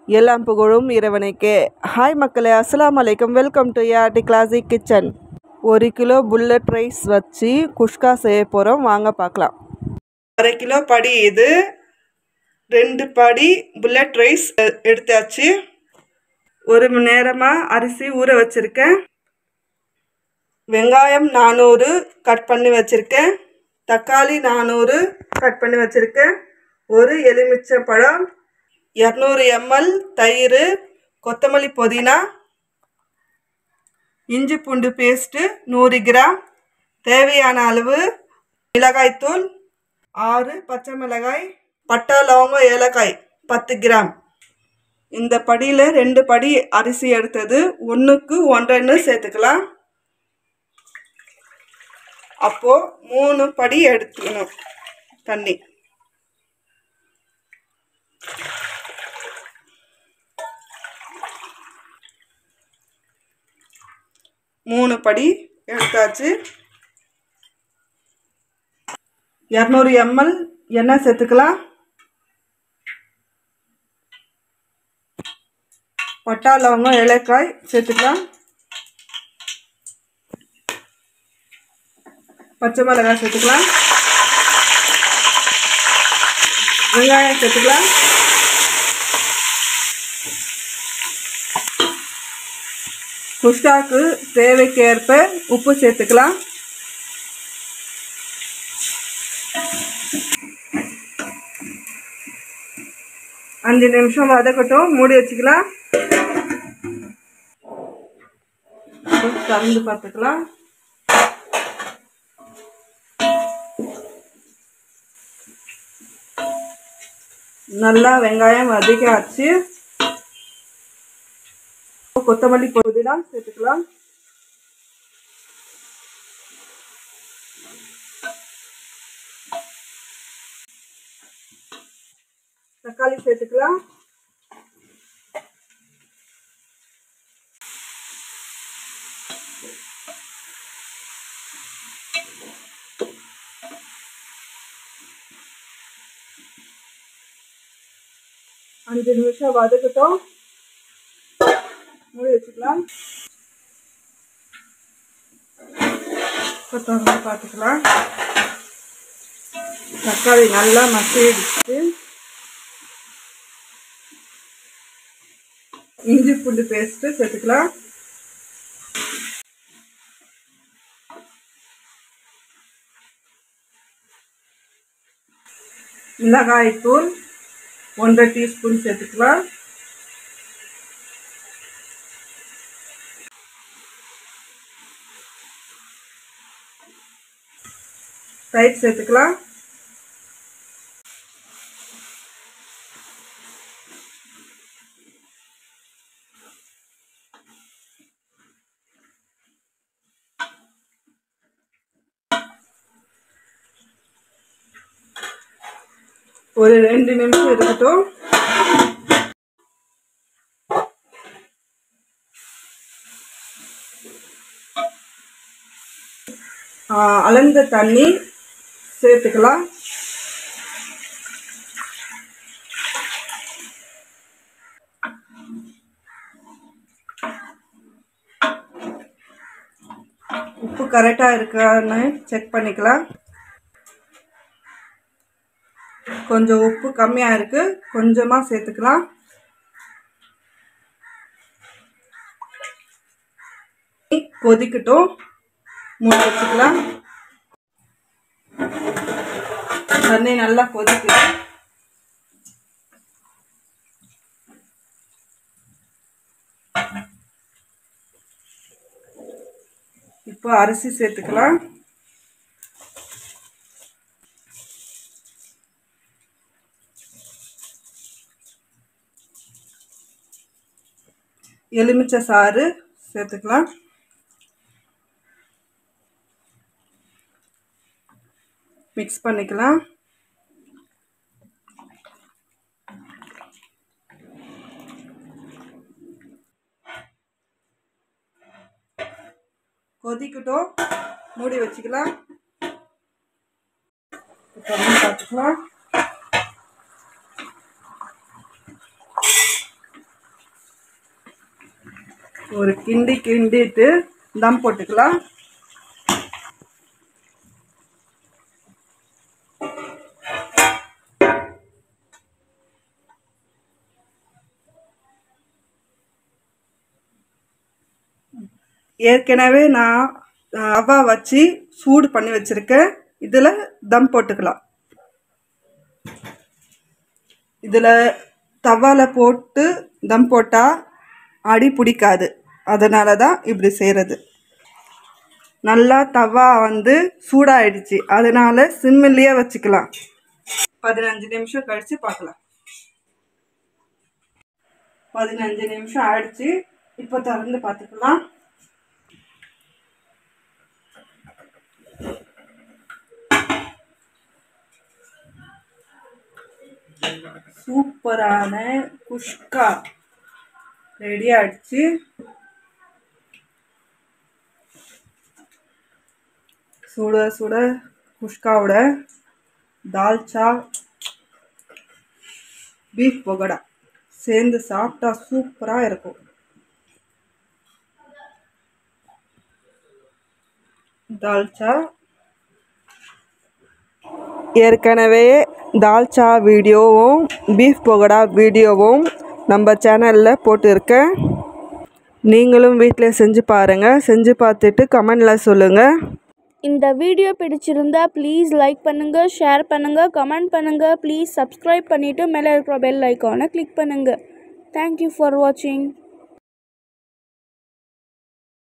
எல்லாம் புகழும் இறைவனுக்கே. ஹாய் மக்களே, அஸ்ஸலாமு அலைக்கும். Welcome to ART classic kitchen. 1 kilo bullet rice வச்சு குஷ்கா செய்ய போகிறோம், வாங்க பார்க்கலாம். 1/2 கிலோ படி இது 2 படி புல்லட் ரைஸ் எடுத்தாச்சு. 1 மணி நேரமாக அரிசி ஊற வச்சுருக்கேன். வெங்காயம் 400 கட் பண்ணி வச்சுருக்கேன். தக்காளி 400 கட் பண்ணி வச்சுருக்கேன். 1 எலுமிச்சை பழம், 200 ml தயிர், கொத்தமல்லி புதினா, இஞ்சி பூண்டு பேஸ்ட்டு 100 கிராம், தேவையான அளவு மிளகாய்த்தூள், 6 பச்சை மிளகாய், பட்டை லவங்கம் ஏலக்காய் 10 கிராம். இந்த படியில் 2 படி அரிசி எடுத்தது 1க்கு 1.5 சேர்த்துக்கலாம். அப்போது 3 படி எடுத்துக்கணும் தண்ணி. மூணு படி எடுத்தாச்சு. 200 ml எண்ணெய் சேர்த்துக்கலாம். பட்டை லவங்கம் ஏலக்காய் சேர்த்துக்கலாம். பச்சை மிளகாய் சேர்த்துக்கலாம். வெங்காயம் சேர்த்துக்கலாம். குஷ்காவுக்கு தேவைக்கேற்ப உப்பு சேர்த்துக்கலாம். அஞ்சு நிமிஷம் வதக்கட்டும், மூடி வச்சுக்கலாம். திறந்து பார்த்துக்கலாம். நல்லா வெங்காயம் வதக்காச்சு. கொத்தமல்லி புதினா சேர்த்துக்கலாம். தக்காளி சேர்த்துக்கலாம். அஞ்சு நிமிஷம் வதக்கட்டும், மூடி வச்சுக்கலாம். கொத்தமல்லி பார்த்துக்கலாம். தக்காளி நல்லா மசிச்சு இஞ்சி பூண்டு பேஸ்ட்டு சேர்த்துக்கலாம். மிளகாய் தூள் 1.5 டீஸ்பூன் சேர்த்துக்கலாம். தயிர் சேர்த்துக்கலாம். ஒரு 2 நிமிஷம் இருக்கட்டும். அளந்த தண்ணி சேர்த்துக்கலாம். உப்பு கரெக்டாக இருக்கான்னு செக் பண்ணிக்கலாம். கொஞ்சம் உப்பு கம்மியாக இருக்கு, கொஞ்சமாக சேர்த்துக்கலாம். கொதிக்கட்டும், மூடி வச்சுக்கலாம். தண்ணி நல்லா கொதிக்குது. இப்போ அரிசி சேர்த்துக்கலாம். எலுமிச்சை சாறு சேர்த்துக்கலாம். மிக்ஸ் பண்ணிக்கலாம். கொதிக்கட்டும், மூடி வச்சுக்கலாம். பார்த்துக்கலாம். ஒரு கிண்டிட்டு தம் போட்டுக்கலாம். ஏற்கனவே நான் ரவா வச்சு சூடு பண்ணி வச்சுருக்கேன். இதில் தம் போட்டுக்கலாம். இதில் தவாவில் போட்டு தம் போட்டால் அடி பிடிக்காது. அதனால தான் இப்படி செய்கிறது. நல்லா தவா சூடாயிடுச்சு. அதனால் சிம்மிலேயே வச்சுக்கலாம். 15 நிமிஷம் கழித்து பார்க்கலாம். 15 நிமிஷம் ஆயிடுச்சு. இப்போ திறந்து பார்த்துக்கலாம். சூப்பரான குஷ்கா ரெடி ஆயிடுச்சு. சுட சுட குஷ்காவோட தால்ச்சா பீஃப் பகோடா சேர்ந்து சாப்பிட்டா சூப்பராக இருக்கும். தால்ச்சா ஏற்கனவே தால்ச்சா வீடியோவும் பீஃப் பகோடா வீடியோவும் நம்ம சேனலில் போட்டிருக்கேன். நீங்களும் வீட்டில் செஞ்சு பாருங்கள். செஞ்சு பார்த்துட்டு கமெண்டில் சொல்லுங்கள். இந்த வீடியோ பிடிச்சிருந்தா ப்ளீஸ் லைக் பண்ணுங்கள், ஷேர் பண்ணுங்கள், கமெண்ட் பண்ணுங்கள். ப்ளீஸ் சப்ஸ்கிரைப் பண்ணிவிட்டு மேலே இருக்கிற பெல் ஐக்கானை கிளிக் பண்ணுங்கள். தேங்க்யூ ஃபார் வாட்சிங்.